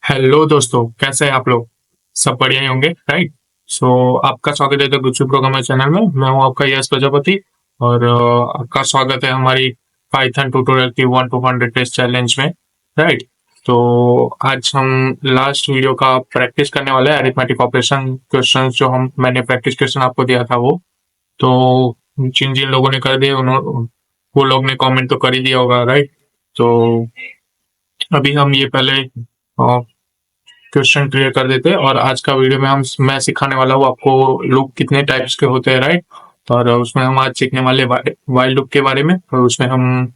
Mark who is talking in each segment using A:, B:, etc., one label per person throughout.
A: Hello दोस्तों, कैसे हैं आप लोग? सब बढ़िया ही होंगे, राइट? सो आपका स्वागत है द गुच्चू प्रोग्रामर चैनल में। मैं हूं आपका यश प्रजापति और आपका स्वागत है हमारी पाइथन ट्यूटोरियल की 1 to 100 टेस्ट चैलेंज में, राइट? तो आज हम लास्ट वीडियो का प्रैक्टिस करने वाले हैं। अरिथमेटिक ऑपरेशन क्वेश्चन जो मैंने प्रैक्टिस क्वेश्चन आपको दिया था वो तो जिन जिन लोगों ने कर दिए उन्होंने वो लोग ने कमेंट तो कर ही दिया होगा, राइट? तो अभी हम ये पहले क्वेश्चन क्लियर कर देते हैं और आज का वीडियो में हम मैं सिखाने वाला हूँ आपको लूप कितने टाइप्स के होते हैं, राइट? और उसमें हम आज सीखने वाले वाइल लूप के बारे में, और उसमें हम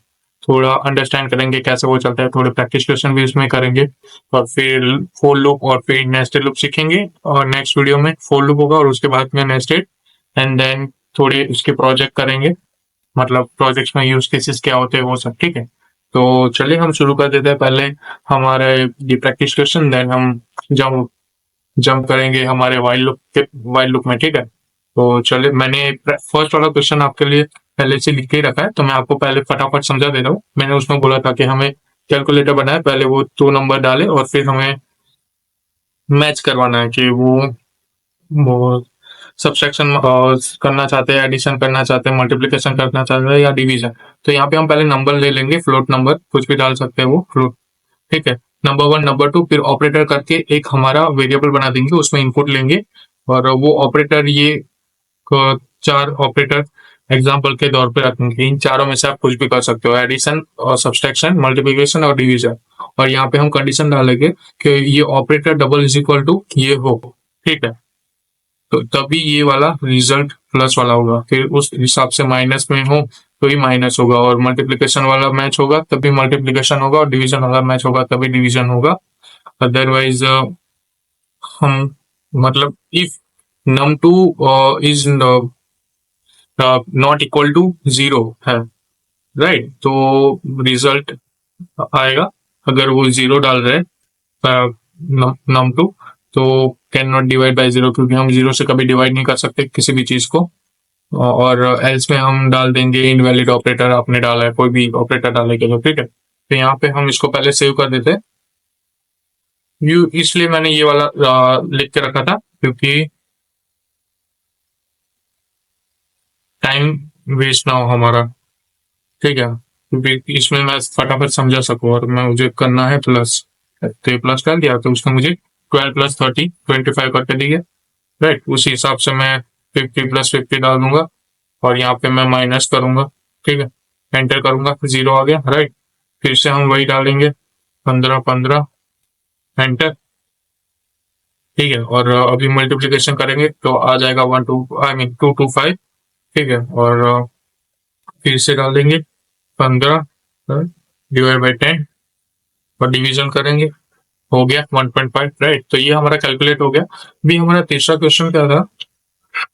A: थोड़ा अंडरस्टैंड करेंगे कैसे वो चलता है, थोड़े प्रैक्टिस क्वेश्चन भी उसमें करेंगे और फिर फोर लूप और फिर नेस्टेड लूप सीखेंगे। और नेक्स्ट वीडियो में फोर लूप होगा और उसके बाद में नेस्टेड, एंड देन थोड़े उसके प्रोजेक्ट करेंगे, मतलब प्रोजेक्ट्स में यूज केसेस क्या होते हैं वो सब, ठीक है? तो चलिए हम शुरू कर देते हैं। पहले हमारे ये प्रैक्टिस क्वेश्चन, देन हम जंप जंप करेंगे हमारे वाइल लूप में, ठीक है? तो चलिए, मैंने फर्स्ट वाला क्वेश्चन आपके लिए पहले से लिख के ही रखा है, तो मैं आपको पहले फटाफट समझा दे रहा हूँ। मैंने उसमें बोला था कि हमें कैलकुलेटर बनाए, पहले वो 2 नंबर डाले और फिर हमें मैच करवाना है कि वो सब्सट्रैक्शन करना चाहते हैं, एडिशन करना चाहते हैं, मल्टीप्लिकेशन करना चाहते हैं या डिवीजन। तो यहाँ पे हम पहले नंबर ले लेंगे, फ्लोट नंबर कुछ भी डाल सकते हैं वो फ्लोट, ठीक है? नंबर 1 नंबर 2 फिर ऑपरेटर करके एक हमारा वेरिएबल बना देंगे, उसमें इनपुट लेंगे और वो ऑपरेटर ये 4 ऑपरेटर एग्जाम्पल के तौर पे रखेंगे। इन चारों में से आप कुछ भी कर सकते हो, एडिशन और सब्सट्रैक्शन, मल्टीप्लिकेशन और डिवीजन। और यहाँ पे हम कंडीशन डालेंगे कि ये operator double is equal to ये हो, ठीक है? तो तभी ये वाला रिजल्ट प्लस वाला होगा, फिर उस हिसाब से माइनस में हो तो ही माइनस होगा, और मल्टीप्लिकेशन वाला मैच होगा तभी मल्टीप्लिकेशन होगा, और डिवीजन वाला मैच होगा तभी डिवीजन होगा। अदरवाइज हम मतलब if num2 is not equal to 0 है, राइट? तो रिजल्ट आएगा। अगर वो 0 डाल रहे num2 तो कैन नॉट डिवाइड बाय 0, क्योंकि हम 0 से कभी डिवाइड नहीं कर सकते किसी भी चीज को। और एल्स में हम डाल देंगे इनवैलिड ऑपरेटर, आपने डाला है कोई भी ऑपरेटर डालेंगे तो, ठीक है? तो यहाँ पे हम इसको पहले सेव कर देते हैं। इसलिए मैंने ये वाला लिख के रखा था क्योंकि टाइम वेस्ट ना हो हमारा, ठीक है? क्योंकि इसमें मैं फटाफट समझा सकूँ और मैं मुझे करना है प्लस, तो ये प्लस कर दिया तो उसने मुझे 12 + 30 25 करके दिया, राइट? उसी हिसाब से मैं 50 + 50 डाल दूंगा और यहाँ पे मैं माइनस करूंगा, ठीक है? एंटर करूंगा, 0 आ गया, राइट? फिर से हम वही डालेंगे 15 15, एंटर, ठीक है? और अभी मल्टीप्लीकेशन करेंगे तो आ जाएगा 2 2 5, ठीक है? और फिर से डालेंगे 15 डिवाइड बाई 10 और डिवीजन करेंगे, हो गया 1.5, राइट? तो ये हमारा कैलकुलेट हो गया। अभी हमारा तीसरा क्वेश्चन क्या था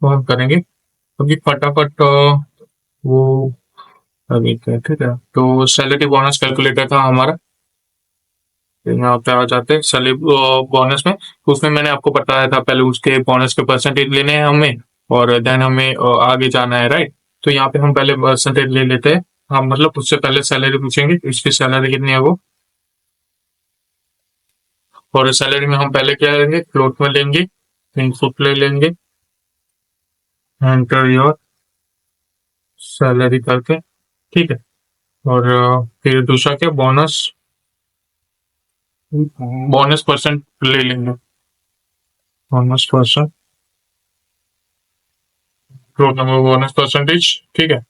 A: वो हम करेंगे अभी फटाफट। वो अभी क्या, ठीक है? तो सैलरी बोनस कैलकुलेटर था हमारा, यहाँ पे आ जाते हैं सैलरी बोनस में। उसमें मैंने आपको बताया था पहले उसके बोनस के परसेंटेज लेने हैं हमें, और देन हमें आगे जाना है, राइट? तो यहाँ पे हम पहले परसेंटेज ले लेते हैं। हम मतलब उससे पहले सैलरी पूछेंगे, इसकी सैलरी कितनी है वो, और सैलरी में हम पहले क्या लेंगे, फ्लोट में लेंगे, इनपुट ले लेंगे, एंटर योर सैलरी करके, ठीक है? और फिर दूसरा क्या, बोनस, बोनस परसेंट ले लेंगे, bonus percent, float number bonus percentage, ठीक है?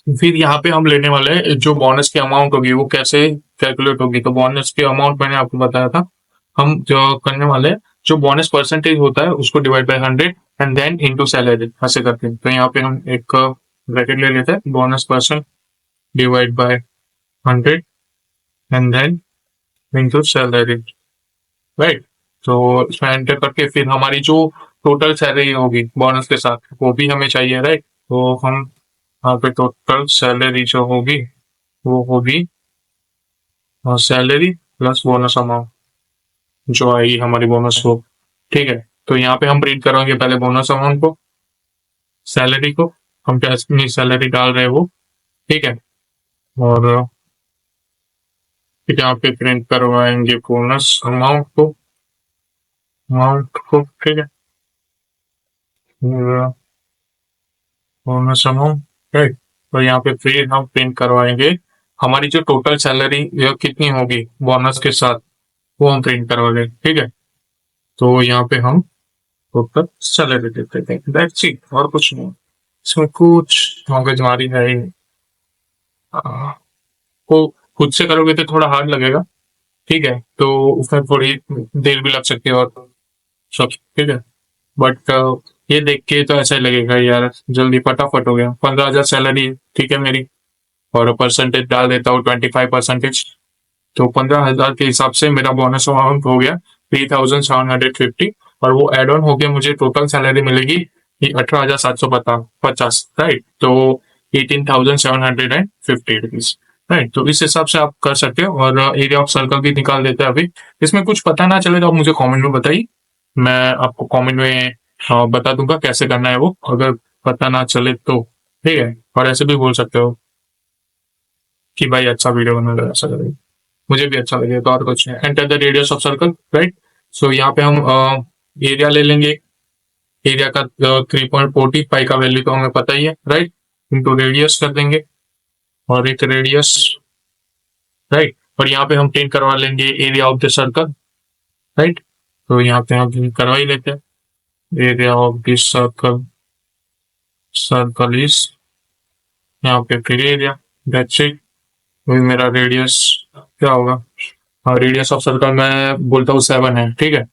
A: फिर यहाँ पे हम लेने वाले हैं जो बोनस की अमाउंट होगी वो कैसे कैलकुलेट होगी। तो बोनस की अमाउंट मैंने आपको बताया था, हम जो करने वाले हैं जो बोनस परसेंटेज होता है उसको divide by 100 and then into salary, ऐसे करते हैं। तो यहाँ पे हम एक ब्रैकेट ले लेते हैं, bonus percent divide by 100 and then into salary, right? तो इसमें एंटर करके फिर हमारी जो टोटल सैलरी होगी बोनस के साथ वो भी हमें चाहिए, राइट? तो हम यहाँ पे टोटल सैलरी जो होगी वो होगी सैलरी प्लस बोनस अमाउंट जो आएगी हमारी बोनस को, ठीक है? तो यहाँ पे हम प्रिंट करेंगे पहले बोनस अमाउंट को, सैलरी को, हम कितनी सैलरी डाल रहे हैं वो, ठीक है? और फिर यहाँ पे प्रिंट करवाएंगे बोनस अमाउंट को, ठीक है, बोनस अमाउंट, राइट। तो यहाँ पे फिर हम प्रिंट करवाएंगे हमारी जो टोटल सैलरी कितनी होगी बोनस के साथ, वो हम प्रिंट करवाएंगे, ठीक है। तो यहाँ पे हम टोटल सैलरी देते हैं, दैट्स इट, और कुछ नहीं। इसमें कुछ मगजमारी है ही नहीं। को खुद से करोगे तो थोड़ा हार्ड लगेगा, ठीक है, तो उसमें थोड़ी देर भी लग सकती है और सब, ठीक है। बट ये देख के तो ऐसा ही लगेगा यार जल्दी फटाफट हो गया। 15,000 सैलरी, ठीक है मेरी, और परसेंटेज डाल देता हूँ 25%, तो 15,000 के हिसाब से मेरा बोनस अमाउंट हो गया 3,750, और वो एड ऑन होके मुझे टोटल सैलरी मिलेगी 18,750, राइट। तो 18,750 रुपीज, राइट। तो इस हिसाब से आप कर सकते हो, और एरिया ऑफ सर्कल भी निकाल देते हैं अभी। इसमें कुछ पता ना चले तो आप मुझे कमेंट में बताइए, मैं आपको कमेंट में बता दूंगा कैसे करना है वो, अगर पता ना चले तो, ठीक है। और ऐसे भी बोल सकते हो कि भाई अच्छा वीडियो बना रहा है, ऐसा करें, मुझे भी अच्छा लगेगा, तो और कुछ नहीं। Enter the radius of circle, right. So यहाँ पे हम एरिया ले लेंगे, एरिया का 3.45 का वैल्यू तो हमें पता ही है, राइट। इनटू रेडियस कर देंगे, और एक रेडियस, राइट। और यहाँ पे हम प्रिंट करवा लेंगे area of the circle, right. तो यहाँ पे हम करवा ही लेते हैं area of the circle, circle is, यहाँ पे फिर एरिया, दैट्स इट। मेरा रेडियस क्या होगा, हाँ, रेडियस ऑफ सर्कल मैं बोलता हूँ 7 है, ठीक है।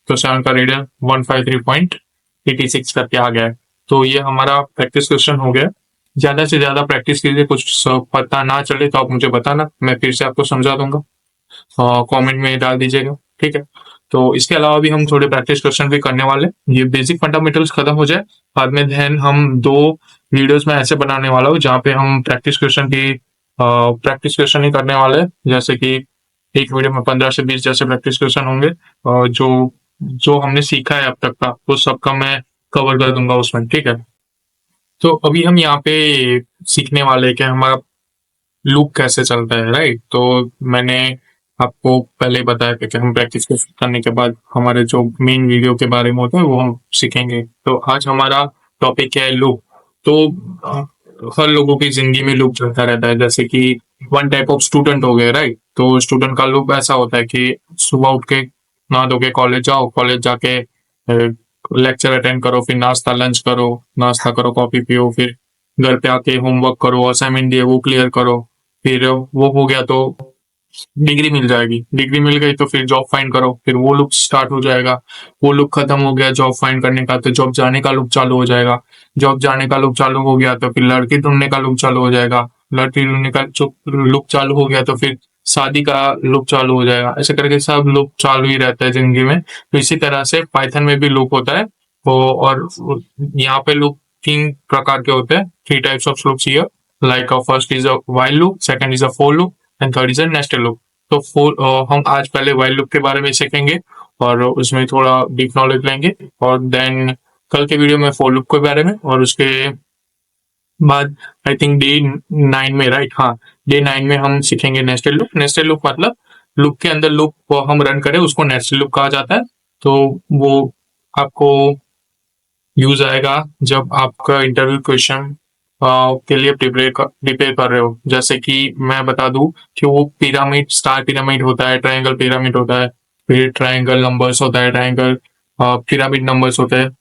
A: तो 7 का रेडियस 153.86 करके आ गया है। तो ये हमारा प्रैक्टिस क्वेश्चन हो गया। ज्यादा से ज्यादा प्रैक्टिस कीजिए, कुछ पता ना चले तो आप मुझे बताना, मैं फिर से आपको समझा दूंगा, कमेंट में डाल दीजिएगा, ठीक है। तो इसके अलावा भी हम थोड़े प्रैक्टिस क्वेश्चन भी करने वाले, ये बेसिक फंडामेंटल्स खत्म हो जाए, बाद में देन हम 2 वीडियोस में ऐसे बनाने वाला हूँ जहाँ पे हम प्रैक्टिस क्वेश्चन ही करने वाले हैं, जैसे कि एक वीडियो में 15 से 20 जैसे प्रैक्टिस क्वेश्चन होंगे, और जो जो हमने सीखा है अब तक का वो सबका मैं कवर कर दूंगा उसमें, ठीक है। तो अभी हम यहाँ पे सीखने वाले हैं कि हमारा लूप कैसे चलता है, राइट। तो मैंने आपको पहले ही बताया कि हम प्रैक्टिस करने के बाद हमारे जो मेन वीडियो के बारे में होता है वो हम सीखेंगे। तो आज हमारा टॉपिक है लूप। तो हर लोगों की जिंदगी में लूप चलता रहता है, जैसे कि वन टाइप ऑफ स्टूडेंट हो गए, राइट। तो स्टूडेंट का लूप ऐसा होता है कि सुबह उठ के नहा धो के कॉलेज जाओ, कॉलेज जाके लेक्चर अटेंड करो, फिर नाश्ता लंच करो, नाश्ता करो, कॉफी पियो, फिर घर पे आके होमवर्क करो, असाइनमेंट दिए वो क्लियर करो, फिर वो हो गया तो डिग्री मिल जाएगी, डिग्री मिल गई तो फिर जॉब फाइंड करो, फिर वो लुक स्टार्ट हो जाएगा, वो लुक खत्म हो गया जॉब फाइंड करने का तो जॉब जाने का लुक चालू हो जाएगा, जॉब जाने का लुक चालू हो गया तो फिर लड़की ढूंढने का लुक चालू हो जाएगा, लड़की ढूंढने का लुक चालू हो गया तो फिर शादी का लुक चालू हो जाएगा, ऐसे करके सब लुक चालू ही रहता है जिंदगी में। तो इसी तरह से पाइथन में भी लुक होता है, और यहाँ पे लुक 3 प्रकार के होते हैं, 3 types of looks here, like first is a while loop, second is a for loop, and third is a nested loop. तो हम आज पहले व्हाइल लूप के बारे में सीखेंगे और उसमें थोड़ा डीप नॉलेज लेंगे, और देन कल के वीडियो में फॉर लूप के बारे में, और उसके बाद आई थिंक डे 9 में, राइट, हाँ, डे 9 में हम सीखेंगे नेस्टेड लूप। नेस्टेड लूप मतलब लूप के अंदर लूप को हम रन करें उसको नेस्टेड लूप कहा जाता है। तो वो आपको यूज आएगा जब आपका इंटरव्यू क्वेश्चन के लिए प्रिपेयर कर रहे हो, जैसे कि मैं बता दूं कि वो पिरामिड, स्टार पिरामिड होता है, ट्रायंगल पिरामिड होता है, फिर ट्रायंगल नंबर्स होता है, ट्रायंगल पिरामिड नंबर्स होते हैं,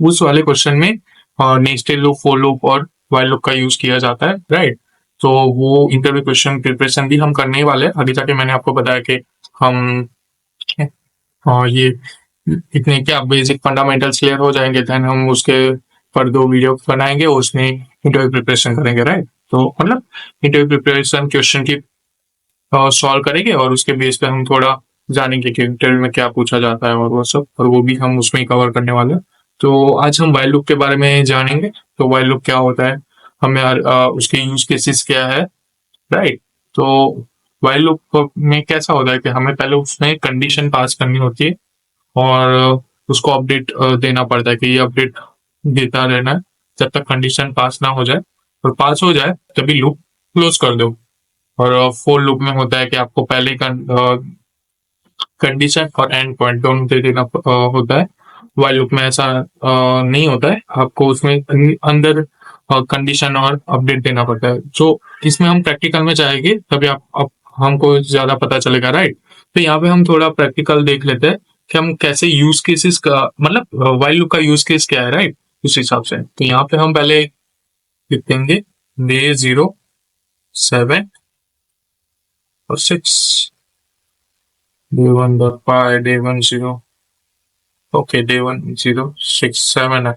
A: उस वाले क्वेश्चन में नेस्टेड लूप, फॉर लूप और व्हाइल लूप का यूज किया जाता है, राइट। तो वो इंटरव्यू क्वेश्चन प्रिपरेशन भी हम करने ही वाले हैं आगे जाके। मैंने आपको बताया कि हम ये इतने क्या बेसिक फंडामेंटल्स क्लियर हो जाएंगे, देन हम उसके पर 2 वीडियो बनाएंगे, उसमें इंटरव्यू प्रिपरेशन करेंगे, राइट। तो मतलब इंटरव्यू प्रिपरेशन क्वेश्चन की सॉल्व करेंगे, और उसके बेस पे हम थोड़ा जानेंगे कि इंटरव्यू में क्या पूछा जाता है और वो सब, और वो भी हम उसमें ही कवर करने वाले हैं। तो आज हम व्हाइल लूप के बारे में जानेंगे। तो व्हाइल लूप क्या होता है, हमें उसके यूज केसेस क्या है, राइट। तो व्हाइल लूप में कैसा होता है कि हमें पहले उसमें कंडीशन पास करनी होती है, और उसको अपडेट देना पड़ता है कि ये अपडेट देता रहना है जब तक कंडीशन पास ना हो जाए, और पास हो जाए तभी लूप क्लोज कर दो, और फोर लूप में होता है कि आपको पहले कंडीशन और एंड पॉइंट दोनों दे देना होता है। वाइल लूप में ऐसा नहीं होता है, आपको उसमें अंदर कंडीशन और अपडेट देना पड़ता है। जो इसमें हम प्रैक्टिकल में जाएंगे तभी आप हमको ज्यादा पता चलेगा, राइट। तो यहाँ पे हम थोड़ा प्रैक्टिकल देख लेते हैं कि हम कैसे यूज केसेस का, मतलब वाइल लूप का यूज केस क्या है, राइट। उस हिसाब से तो यहाँ पे हम पहले लिख देंगे डे 0, 7 और 6, डे 1 डे 1 0, ओके डे 1 0 6 7 है।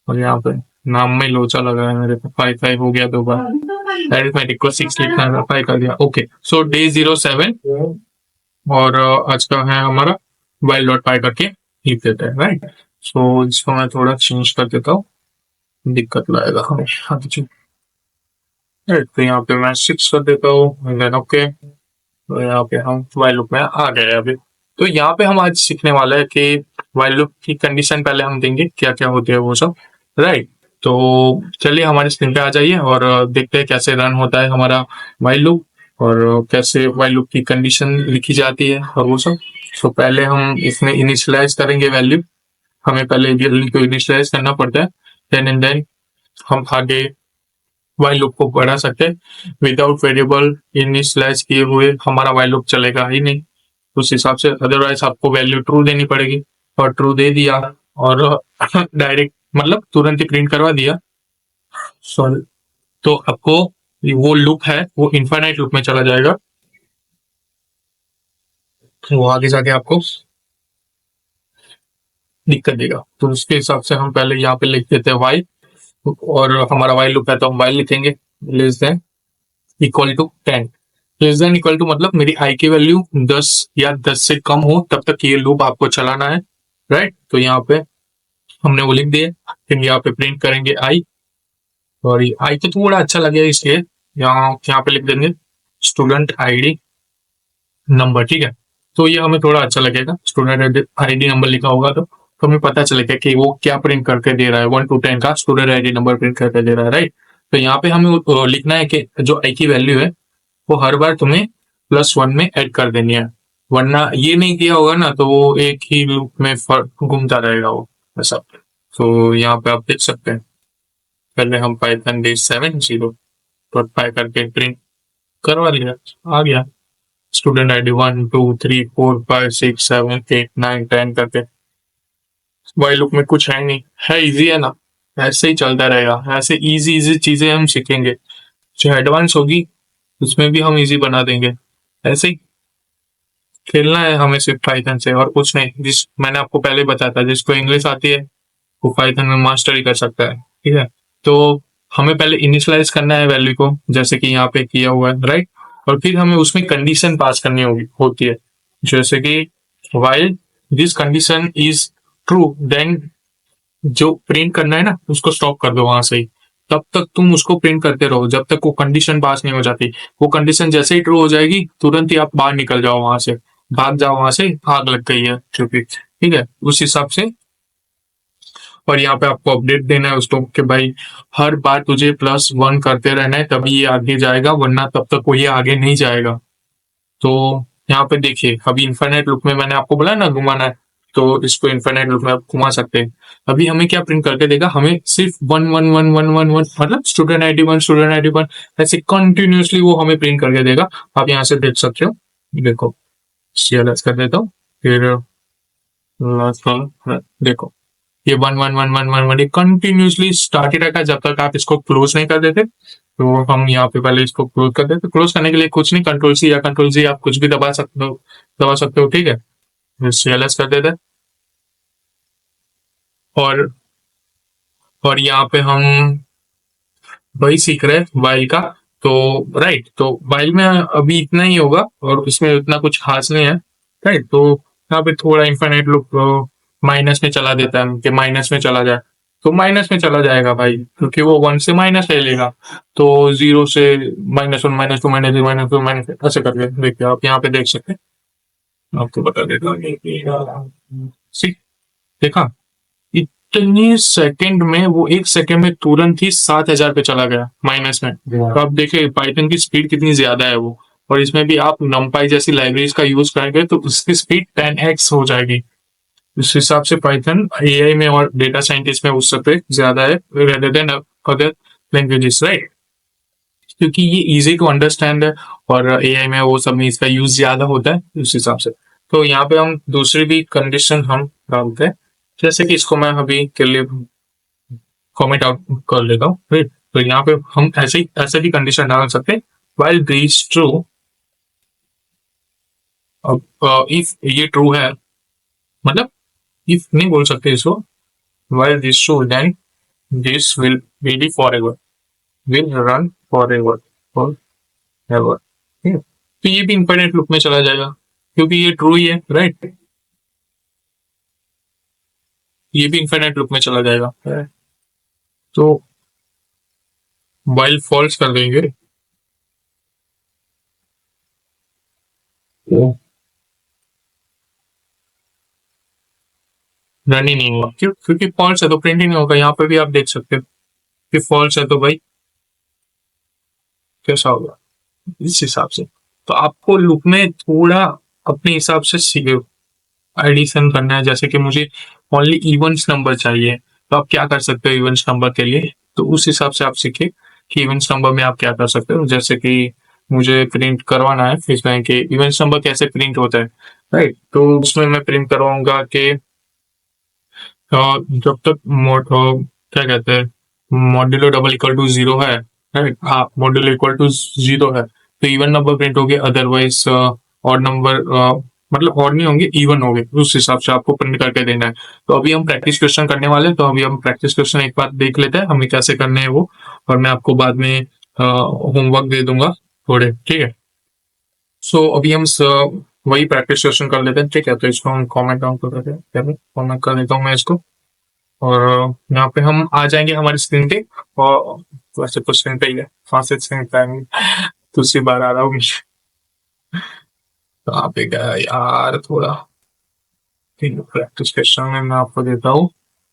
A: और यहाँ पे नाम में लोचा लगा है मेरे पे, 5 हो गया 2 बार, अरिथमेटिक को 6 लिखना था, 5 कर दिया, ओके। सो डे 0 7 और आज का है हमारा वाइल डॉट पाई करके लिख देते हैं, राइट। सो इसको मैं थोड़ा चेंज कर देता हूँ, दिक्कत लाएगा हमें। हाँ तो यहाँ पे मैं 6 कर देता हूँ, देन ओके। तो यहाँ पे हम वाइल लूप में आ गए अभी। तो यहाँ पे हम आज सीखने वाले हैं कि वाइल लूप की कंडीशन पहले हम देंगे क्या क्या होती है वो सब, राइट। तो चलिए हमारे स्क्रीन पे आ जाइए और देखते हैं कैसे रन होता है हमारा वाइल लूप और कैसे वाइल लूप की कंडीशन लिखी जाती है और वो सब। तो पहले हम इसमें इनिशियलाइज करेंगे वैल्यू, हमें पहले वैल्यू को इनिशियलाइज करना पड़ता है, देन एंड देन हम आगे वाइल लूप को बढ़ा सकते हैं। विदाउट वेरिएबल इनिशियलाइज किए हुए हमारा वाइल लूप चलेगा ही नहीं, उस हिसाब से अदरवाइज आपको वैल्यू ट्रू देनी पड़ेगी। और ट्रू दे दिया और डायरेक्ट मतलब तुरंत ही प्रिंट करवा दिया, सॉरी, तो आपको वो लूप है वो इनफाइनाइट लूप में चला जाएगा, वो आगे जाके आपको दिक्कत देगा। तो उसके हिसाब से हम पहले यहाँ पे लिख देते हैं वाइल, और हमारा वाइल लूप है तो हम वाइल लिखेंगे less than equal to 10। Less than equal to मतलब मेरी आई की वैल्यू 10 या 10 से कम हो तब तक ये लूप आपको चलाना है, राइट। तो यहाँ पे हमने वो लिख दिया, फिर यहाँ पे प्रिंट करेंगे आई, और ये आई तो थोड़ा अच्छा लगेगा इसलिए यहाँ पे लिख देंगे स्टूडेंट आईडी नंबर, ठीक है। तो ये हमें थोड़ा अच्छा लगेगा, स्टूडेंट आईडी नंबर लिखा होगा तो हमें पता चलेगा कि वो क्या प्रिंट करके दे रहा है, 1 to 10 का स्टूडेंट आईडी नंबर प्रिंट करके दे रहा है, राइट। तो यहाँ पे हमें लिखना है कि जो आई की वैल्यू है वो हर बार तुम्हें +1 में ऐड कर देनी है, वरना ये नहीं किया होगा ना तो वो एक ही लूप में घूमता रहेगा वो ऐसा। तो यहाँ पे आप देख सकते हैं पहले हम पाइथन डे 7 0 डॉट पाई करके प्रिंट करवा लिया, आ गया स्टूडेंट आईडी 1 2 3 4 5 6 7 8 9 10 करके। वाइल लूप में कुछ है नहीं, है इजी है ना, ऐसे ही चलता रहेगा, ऐसे इजी इजी चीजें हम सीखेंगे, जो एडवांस होगी उसमें भी हम इजी बना देंगे। ऐसे ही खेलना है हमें सिर्फ पाइथन से और कुछ नहीं। जिस मैंने आपको पहले बताया था जिसको इंग्लिश आती है वो पाइथन में मास्टर ही कर सकता है, ठीक है। तो हमें पहले इनिशियलाइज करना है वैल्यू को जैसे कि यहाँ पे किया हुआ है, राइट। और फिर हमें उसमें कंडीशन पास करनी होती है, जैसे कि while this condition is true then जो प्रिंट करना है ना उसको स्टॉप कर दो वहां से ही, तब तक तुम उसको प्रिंट करते रहो जब तक वो कंडीशन पास नहीं हो जाती। वो कंडीशन जैसे ही ट्रू हो जाएगी तुरंत ही आप बाहर निकल जाओ वहां से, भाग जाओ वहां से, आग लग गई है क्योंकि, ठीक है, उस हिसाब से। और यहाँ पे आपको अपडेट देना है उसको कि भाई हर बार तुझे +1 करते रहना है तभी ये आगे जाएगा, वरना तब तक वो ये आगे नहीं जाएगा। तो यहाँ पे देखिए अभी इन्फाइनाइट लूप में मैंने आपको बोला ना घुमाना है, तो इसको इन्फाइनाइट लूप में आप घुमा सकते हैं। अभी हमें क्या प्रिंट करके देगा, हमें सिर्फ 1 1 1 1 1 1 मतलब स्टूडेंट आईडी 1 स्टूडेंट आईडी 1 ऐसे कंटिन्यूसली वो हमें प्रिंट करके देगा। आप यहाँ से देख सकते हो, देखो CLS कर देता हूँ, फिर देखो ये 1 1 1 1 1 1 ये कंटिन्यूसली स्टार्ट ही रहेगा जब तक आप इसको क्लोज नहीं कर देते। तो हम यहाँ पे पहले इसको क्लोज कर देते, क्लोज करने के लिए कुछ नहीं, कंट्रोल C या कंट्रोल Z आप कुछ भी दबा सकते हो, ठीक है। CLS कर देते और और यहाँ पे हम वही सीख रहे हैं वाइल का। तो राइट, तो वाइल में अभी इतना ही होगा और इसमें उतना कुछ खास नहीं है, राइट। तो यहाँ पे थोड़ा इन्फाइनाइट लूप माइनस में चला देता है कि माइनस में चला जाए, तो माइनस में चला जाएगा भाई क्योंकि वो 1 से माइनस ले लेगा। तो 0 से -1 -2 -3 -2 माइनस ऐसे करके देखिए, आप यहाँ पे देख सकते हैं, आपको बता देता हूँ। सी देखा, इतनी सेकंड में वो 1 सेकंड में तुरंत ही 7,000 पे चला गया माइनस में। तो आप देखिए पाइथन की स्पीड कितनी ज्यादा है वो, और इसमें भी आप numpy जैसी लाइब्रेरीज का यूज करेंगे तो उसकी स्पीड 10x हो जाएगी। इस हिसाब से पाइथन एआई में और डेटा साइंटिस्ट में उस पे ज्यादा है rather than other languages, right? क्योंकि ये इजी टू अंडरस्टैंड है और एआई में वो सब में इसका यूज ज्यादा होता है उस हिसाब से। तो यहाँ पे हम दूसरी भी कंडीशन हम डालते हैं, जैसे कि इसको मैं अभी के लिए कमेंट आउट कर लेता हूँ, राइट? तो यहाँ पे हम ऐसे भी कंडीशन डाल सकते हैं, वाइल दिस ट्रू, इफ ये ट्रू है, मतलब इफ नहीं बोल सकते इसको, while this true then this will be forever, will run forever, forever. तो ये भी इंफिनिट लूप में चला जाएगा क्योंकि ये ट्रू ही है, राइट? ये भी इंफिनिट लूप में चला जाएगा। तो वाइल फॉल्स कर देंगे तो रन ही नहीं होगा, क्यों? क्योंकि फॉल्स है तो प्रिंट ही नहीं होगा। यहाँ पे भी आप देख सकते हो कि फॉल्स है तो भाई कैसा होगा इस हिसाब से। तो आपको लूप में थोड़ा अपने हिसाब से एडिशन करना है, जैसे कि मुझे ओनली इवेंट्स नंबर चाहिए, तो आप क्या कर सकते हो इवेंट्स नंबर के लिए? तो उस हिसाब से आप सीखिए कि इवेंट्स नंबर में आप क्या कर सकते हो। जैसे कि मुझे प्रिंट करवाना है इसमें कि इवेंट्स नंबर कैसे प्रिंट होता है, राइट? तो उसमें मैं प्रिंट करवाऊंगा कि जब तक क्या कहते हैं, modulo double equal to zero है, राइट? हाँ, मॉड्यूलो इक्वल टू जीरो है तो इवन नंबर प्रिंट होंगे, अदरवाइज ऑड नंबर, मतलब ऑड नहीं होंगे, इवन होंगे। उस हिसाब से आपको प्रिंट करके देना है। तो अभी हम प्रैक्टिस क्वेश्चन करने वाले हैं, तो अभी हम प्रैक्टिस क्वेश्चन एक बार देख लेते हैं हमें कैसे करने हैं वो, और मैं आपको बाद में होमवर्क दे दूंगा थोड़े, ठीक है? सो अभी हम वही प्रैक्टिस क्वेश्चन कर लेते हैं, ठीक है? तो इसको हम कॉमेंट डाउन कर देते हैं, कॉमेंट कर देता हूँ मैं इसको, और यहाँ पे हम आ जाएंगे हमारी स्क्रीन पे, और वैसे तो स्क्रीन पे ही है, 5 से 6 टाइम दूसरी बार आ रहा हूँ। तो यहाँ पे गया यार थोड़ा, प्रैक्टिस क्वेश्चन में मैं आपको देता हूँ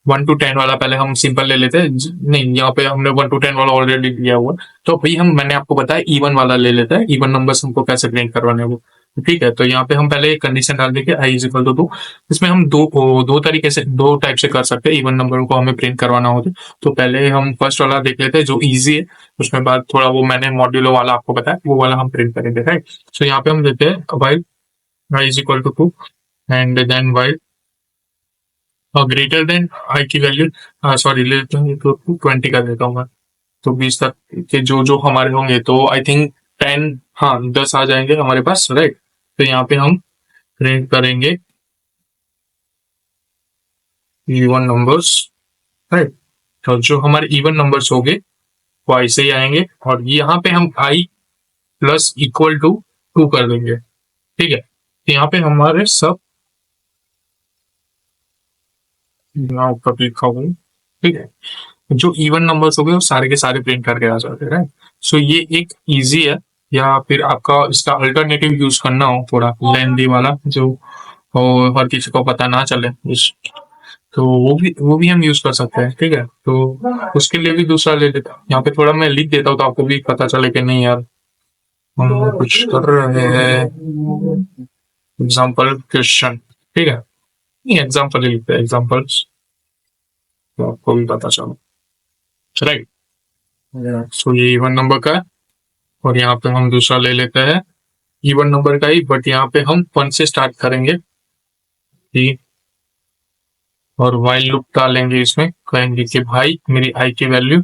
A: 1 to 10 वाला। पहले हम सिंपल ले लेते हैं, नहीं यहाँ पे हमने 1 to 10 वाला ऑलरेडी लिया हुआ, तो भाई हम मैंने आपको बताया इवन वाला ले लेते हैं, इवन नंबर्स हमको कैसे प्रिंट करवाने हैं वो, ठीक है? तो यहाँ पे हम पहले एक कंडीशन डाल देंगे आई इज इक्वल टू 2। इसमें हम दो तरीके से, दो टाइप से कर सकते हैं इवन नंबर को हमें प्रिंट करवाना हो तो पहले हम फर्स्ट वाला देख लेते हैं जो ईजी है, उसमें बाद थोड़ा वो मैंने मॉड्यूलो वाला आपको बताया वो वाला हम प्रिंट करेंगे, राइट? सो यहाँ पे हम देते हैं while i is equal to 2 and then while greater than i की वैल्यू, सॉरी लेता हूँ तो 20 का देता हूँ मैं। तो 20 तक के जो जो हमारे होंगे तो आई थिंक 10, हाँ 10 आ जाएंगे हमारे पास, राइट? तो यहाँ पे हम प्रिंट करेंगे इवन नंबर्स, राइट? तो जो हमारे इवन नंबर्स होंगे वो ऐसे ही आएंगे, और यहाँ पे हम आई प्लस इक्वल टू 2 कर देंगे, ठीक है? तो यहाँ पे हमारे सब यहाँ ऊपर लिखा हुआ है, ठीक है? जो इवन नंबर्स हो गए वो सारे के सारे प्रिंट करके आ जाते हैं। सो ये एक इजी है, या फिर आपका इसका अल्टरनेटिव यूज करना हो थोड़ा लेंदी वाला जो हर किसी को पता ना चले तो वो भी हम यूज कर सकते हैं, ठीक है? तो उसके लिए भी दूसरा ले लेता हूँ, यहाँ पे थोड़ा मैं लिख देता हूँ तो आपको भी पता चले कि नहीं यार हम कुछ कर रहे हैं। एग्जाम्पल क्वेश्चन, ठीक है? नहीं एग्जाम्पल ही लिखते हैं, एग्जाम्पल्स, तो आपको भी पता चलो, राइट? सो ये इवन नंबर का है, और यहाँ पे हम दूसरा ले लेते हैं इवन नंबर का ही, बट यहाँ पे हम 1 से स्टार्ट करेंगे, ठीक? और वाइल लूप डालेंगे, इसमें कहेंगे कि भाई मेरी आई की वैल्यू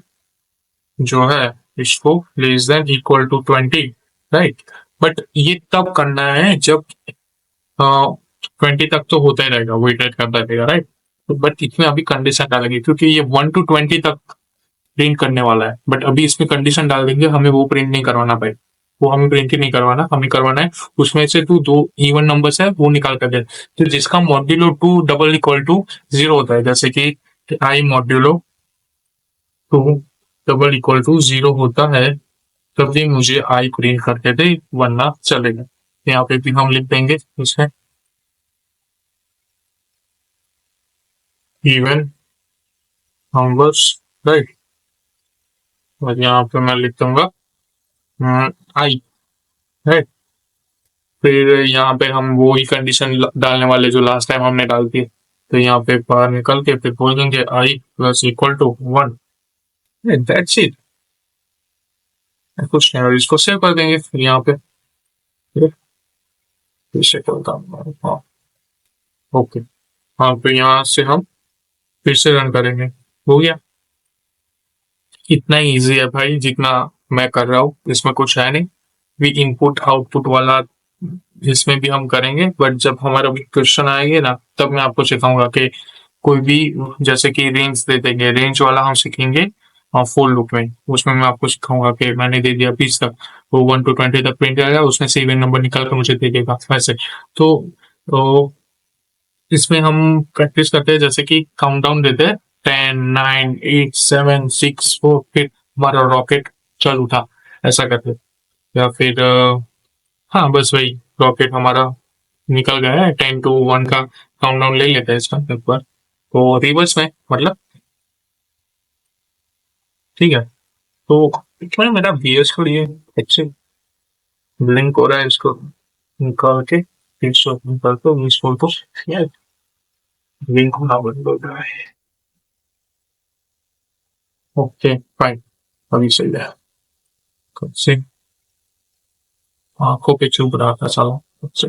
A: जो है इसको लेस देन इक्वल टू 20, राइट? बट ये तब करना है जब 20 तक तो होता ही रहेगा, वो इटरेट करता रहेगा, राइट? बट इसमें अभी कंडीशन डालेंगे क्योंकि ये 1 to 20 तक प्रिंट करने वाला है, बट अभी इसमें कंडीशन डाल देंगे हमें वो प्रिंट नहीं करवाना भाई, वो हमें प्रिंट ही नहीं करवाना, हमें करवाना है उसमें से तू दो इवन नंबर्स है वो निकाल कर दे, तो जिसका मॉड्यूलो 2 डबल इक्वल टू 0 होता है, जैसे कि आई मॉड्यूलो 2 डबल इक्वल टू 0 होता है तभी मुझे आई प्रिंट करके दे, वरना चलेगा। यहाँ पे भी हम लिख देंगे इसमें इवन नंबर्स, राइट। और यहाँ पे मैं लिख दूंगा आई, राइट। फिर यहाँ पे हम वो ही कंडीशन डालने वाले जो लास्ट टाइम हमने डाल दी। तो यहाँ पे बाहर निकल के फिर बोल देंगे i plus equal to 1। That's it, कुछ नहीं। और इसको सेव कर देंगे फिर यहाँ पे। फिर से करता हूँ, हाँ, ओके। हाँ, तो यहाँ से हम फिर से रन करेंगे। हो गया। इतना ही इजी है भाई जितना मैं कर रहा हूँ, इसमें कुछ है नहीं। भी इनपुट आउटपुट वाला इसमें भी हम करेंगे, बट जब हमारा क्वेश्चन आएंगे ना तब मैं आपको सिखाऊंगा कि कोई भी, जैसे कि रेंज दे देंगे, रेंज वाला हम सीखेंगे फॉर लूप में। उसमें मैं आपको सिखाऊंगा कि मैंने दे दिया 20 तक, वो 1 to 20 तक प्रिंट आएगा, उसमें से इवन नंबर निकाल कर मुझे दे देगा वैसे। तो इसमें हम प्रैक्टिस करते हैं, जैसे कि काउंटडाउन देते हैं 10 9 8 7 6 4, फिर हमारा रॉकेट चल उठा, ऐसा करते हैं। या फिर हाँ बस वही, रॉकेट हमारा निकल गया है, 10 to 1 का काउंटडाउन ले लेते हैं इसका एक बार, तो रिवर्स में मतलब। ठीक है। तो इसमें मेरा बीएस को ये अच्छे ब्लिंक हो रहा है, इसको निकाल के फिर से ओपन कर दो, इंस्टॉल तो यार लिंक होना बंद हो रहा है। ओके फाइन, अभी सही है। कब से आंखों पे चुभ रहा था साला कब से।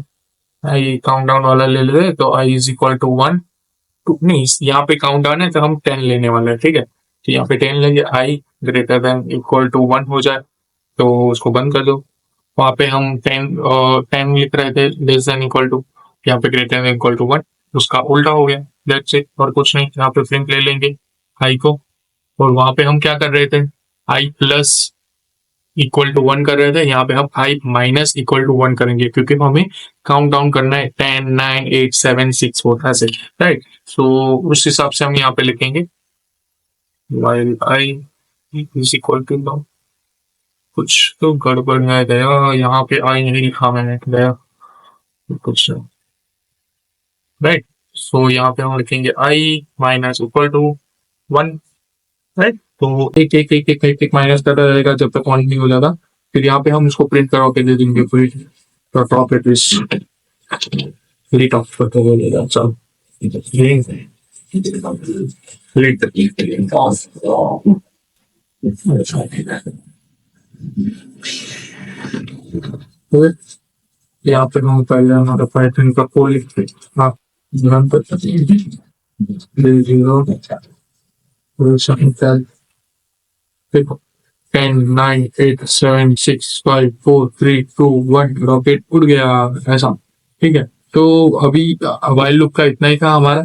A: आई काउंटडाउन वाला ले ले, तो आई इज इक्वल टू 1 टू, नहीं यहाँ पे काउंटडाउन है तो हम 10 लेने वाले हैं, ठीक है। तो यहाँ पे 10 लेंगे, आई ग्रेटर देन इक्वल टू 1 हो जाए तो उसको बंद कर दो। वहां पे हम 10 लिख रहे थे लेस देन इक्वल टू, यहाँ पे ग्रेटर देन इक्वल टू 1, उसका उल्टा हो गया। दैट्स इट, और कुछ नहीं। यहाँ पे प्रिंट ले लेंगे आई को, और वहां पे हम क्या कर रहे थे, आई प्लस इक्वल टू 1 कर रहे थे, यहाँ पे हम आई माइनस इक्वल टू 1 करेंगे, क्योंकि हमें काउंट डाउन करना है 10 9 8 7 6 4 ऐसे, राइट। सो उस हिसाब से हम यहाँ पे लिखेंगे while I is equal to now। कुछ तो गड़बड़ है गया, यहाँ पे आई नहीं लिखा मैंने, गया कुछ, राइट। सो यहाँ पे हम लिखेंगे आई माइनस इक्वल टू 1, राइट। तो एक एक एक एक एक, एक माइनस करता रहेगा जब तक 1 नहीं हो जाता। फिर यहाँ पे हम इसको प्रिंट करा के दे देंगे, फिर top it is lit off for the whole, so lit off। यहाँ पे हम पहले हमारा पाइथन का कोड लिखते हैं, हाँ रन करते हैं 0 देखो 10 9 8 7 6 5 4 3 2 1, रॉकेट उड़ गया ऐसा, ठीक है। तो अभी वाइल लूप का इतना ही था हमारा,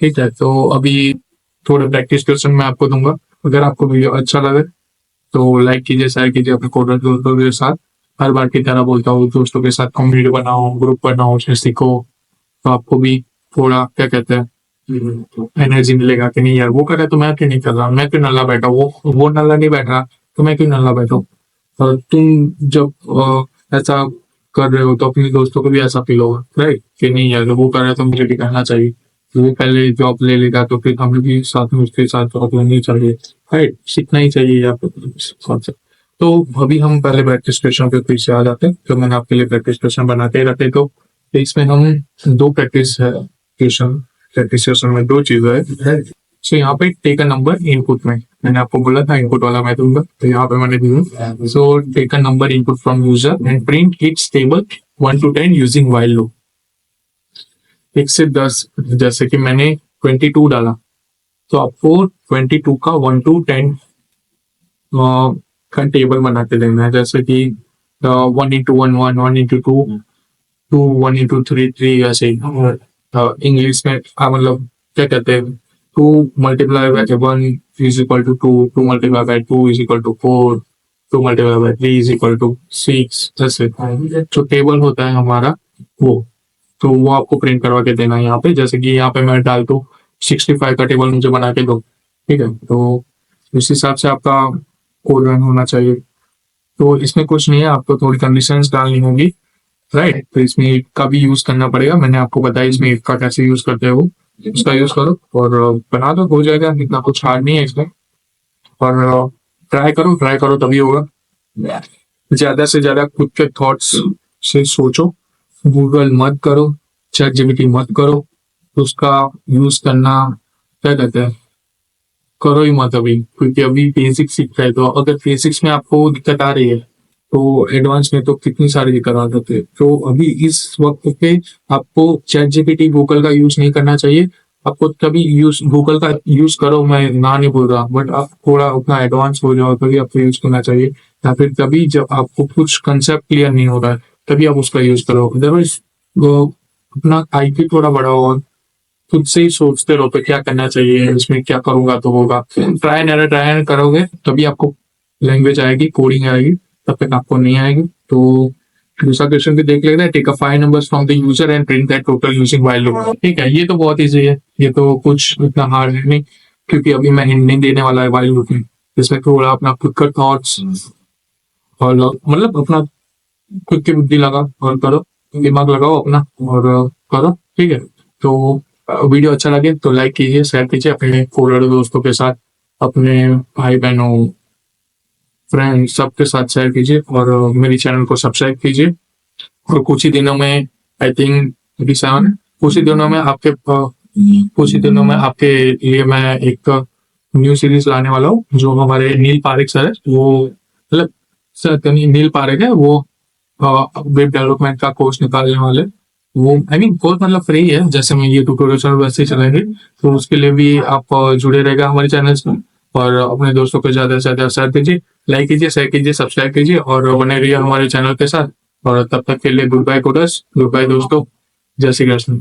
A: ठीक है। तो अभी थोड़ा प्रैक्टिस क्वेश्चन मैं आपको दूंगा। अगर आपको वीडियो अच्छा लगे तो लाइक कीजिए, शेयर कीजिए अपने कोडर दोस्तों के साथ। हर बार की तरह बोलता हूँ, दोस्तों के साथ कम्युनिटी बनाओ, ग्रुप बनाओ, उसमें सीखो, तो आपको भी थोड़ा क्या कहते हैं एनर्जी मिलेगा कि नहीं यार वो कर रहा है तो मैं क्यों नहीं कर रहा, मैं क्यों नल्ला बैठा, वो नल्ला नहीं बैठ रहा तो मैं क्यों नल्ला बैठा। और तुम जब ऐसा कर रहे हो तो अपने दोस्तों को भी ऐसा फील होगा, राइट, कि नहीं यार वो कर रहा है तो मुझे भी करना चाहिए। तो वो पहले जॉब ले लेगा तो फिर हमें भी साथ में उसके साथ जॉब लेनी चाहिए, राइट, सीखना ही चाहिए यार कॉन्सेप्ट। तो अभी हम पहले प्रैक्टिस क्वेश्चन पे फिर से आ जाते हैं, तो मैंने आपके लिए प्रैक्टिस क्वेश्चन बनाते ही रहते। तो इसमें हम दो प्रैक्टिस है क्वेश्चन, प्रैक्टिस क्वेश्चन में दो चीजें है। सो यहाँ पे टेक अ नंबर इनपुट में, मैंने आपको बोला था इनपुट वाला मैं दूंगा, तो यहाँ पे मैंने दिया। So take a number input from user and print its table 1 to 10 using while loop. 1 से 10, जैसे कि मैंने 22 डाला तो आपको 22 का 1 to 10 का टेबल बना के देना है, जैसे कि 1 into 1 1 1 into 2 2 1 into 3 3 ऐसे। इंग्लिश में मतलब क्या कहते हैं, 2 multiplied by 1 is equal to 2, 2 multiplied by 2 is equal to 4, 2 multiplied by 3 is equal to 6, जैसे जो टेबल होता है हमारा वो, तो वो आपको प्रिंट करवा के देना है यहाँ पे। जैसे कि यहाँ पे मैं डाल दूँ 65 का टेबल मुझे बना के दो, ठीक है। तो इस हिसाब से आपका कोड रन होना चाहिए। तो इसमें कुछ नहीं है, आपको थोड़ी कंडीशंस डालनी होगी, राइट। तो इसमें if का भी यूज करना पड़ेगा, मैंने आपको बताया इसमें if का कैसे यूज करते हैं वो। उसका यूज करो और बना दो, हो जाएगा। इतना कुछ हार्ड नहीं है इसमें। और ट्राई करो तभी होगा। ज्यादा से ज्यादा खुद के थॉट्स से सोचो। गूगल मत करो, चैट जीपीटी मत करो, उसका यूज करना क्या कहते हैं, करो ही मत अभी, क्योंकि अभी बेसिक सीख रहे हैं। तो अगर बेसिक्स में आपको दिक्कत आ रही है तो एडवांस में तो कितनी सारी दिक्कत आ सकती है। तो अभी इस वक्त पे आपको चैट जीपीटी गूगल का यूज नहीं करना चाहिए। आपको तभी यूज गूगल का यूज करो, मैं ना नहीं बोल रहा, बट आप थोड़ा उतना एडवांस हो जाओ तभी आपको यूज करना चाहिए। या फिर तभी जब आपको कुछ कंसेप्ट क्लियर नहीं हो रहा है तभी आप उसका यूज करो। अदरवाइज अपना आईक्यू थोड़ा बढ़ाओ और खुद से ही सोचते रहो तो क्या करना चाहिए, इसमें क्या करूंगा तो होगा। ट्राई एंड करोगे तभी आपको लैंग्वेज आएगी, कोडिंग आएगी, तब तक आपको नहीं आएगी। तो दूसरा क्वेश्चन भी देख लेते हैं। Take a 5 numbers from the user and print that total using while loop. ठीक है, ये तो बहुत ईजी है, ये तो कुछ इतना हार्ड है नहीं, क्योंकि अभी मैं हिंट नहीं देने वाला है व्हाइल लूप में। इसमें थोड़ा अपना खुद का थॉट्स और मतलब अपना खुद की बुद्धि लगा और करो, दिमाग लगाओ अपना और करो। ठीक है, तो वीडियो अच्छा लगे तो लाइक कीजिए, शेयर कीजिए अपने कोलर दोस्तों के साथ, अपने भाई बहनों, फ्रेंड सबके साथ शेयर कीजिए और मेरे चैनल को सब्सक्राइब कीजिए। और कुछ ही दिनों में, आई थिंक 27, कुछ ही दिनों में आपके कुछ ही दिनों में आपके लिए मैं एक न्यू सीरीज लाने वाला हूँ। जो हमारे नील पारेख सर है, वो मतलब सर नील पारेख है, वो वेब डेवलपमेंट का कोर्स निकालने वाले। वो आई मीन कोर्स मतलब फ्री है, जैसे मैं ये ट्यूटोरियल वैसे ही चलेंगे। तो उसके लिए भी आप जुड़े रहेगा हमारे चैनल से और अपने दोस्तों को ज्यादा से ज्यादा शेयर कीजिए, लाइक कीजिए, शेयर कीजिए, सब्सक्राइब कीजिए और बने रहिए हमारे चैनल के साथ। और तब तक के लिए good bye coders, good bye दोस्तों, जय श्री कृष्ण।